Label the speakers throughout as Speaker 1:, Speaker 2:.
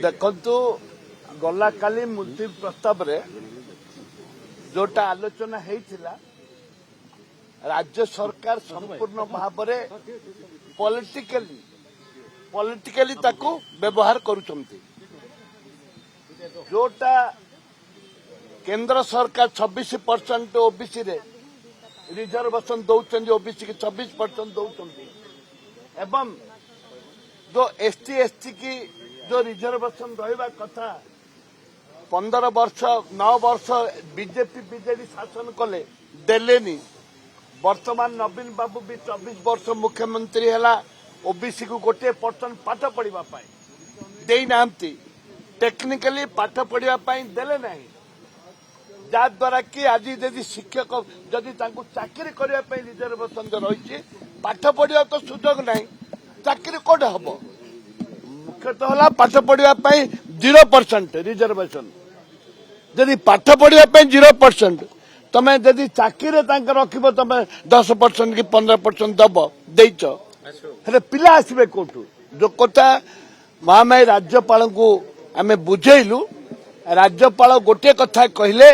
Speaker 1: देखु गला काली मुलतवी प्रस्ताव रे जोटा आलोचना होता राज्य सरकार संपूर्ण भाव में पॉलिटिकली ताकू व्यवहार करुचंती जोटा केंद्र सरकार 26% ओबीसी रे रिजर्वेशन दौरान ओबीसी की 26% दौरान एवं जो एसटी एसटी की जो रिजर्वेशन रहा कथा 15 वर्ष 9 वर्ष बीजेपी बीजेडी शासन कले देलेनी वर्तमान नवीन बाबू भी 24 वर्ष मुख्यमंत्री है ओबीसी को 1% पाठ पढ़ा देना टेक्निकली पाठ पढ़ाई देले नहीं जहाद्वारा कि आज यदि शिक्षक जदि चाकरी करने रिजर्वेशन रही पाठ पढ़ा तो सुजोग नहीं चाकरी कौट हम मुख्यतः है पाठ पढ़ाई 0% रिजर्वेशन जदि पाठ पढ़ाई 0% तमें जदि चाकरी रख तुम 10% कि 15% दब देच पिला आसवे कौटू जो कथा महामाई राज्यपाल को आम बुझेलु राज्यपाल गोटे कथा कहले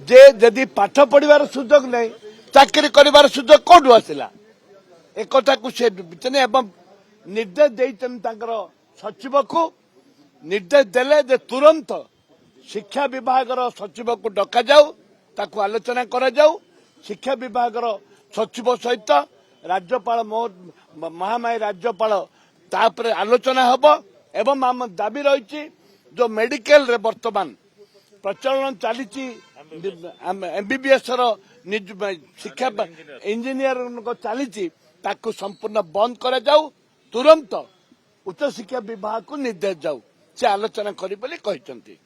Speaker 1: जे जदि पाठ पढ़ार सुजोग नहीं चाकरी कर सुजोग कौटू आसला एक कथा को से एवं निर्देश देते सचिव को निर्देश देले जे तुरंत शिक्षा विभाग सचिव को डका जाऊ ताकू आलोचना करा जाऊ शिक्षा विभाग सचिव सहित राज्यपाल महामाई राज्यपाल तापर आलोचना हब एवं आम दाबी रही जो मेडिकल रे वर्तमान प्रचलन चली एमबीबीएस शिक्षा इंजीनियर चली ताकू संपूर्ण बंद करा जाऊ तुरंत उच्च शिक्षा विभाग को निर्देश जाऊ से आलोचना करी बोली कहते।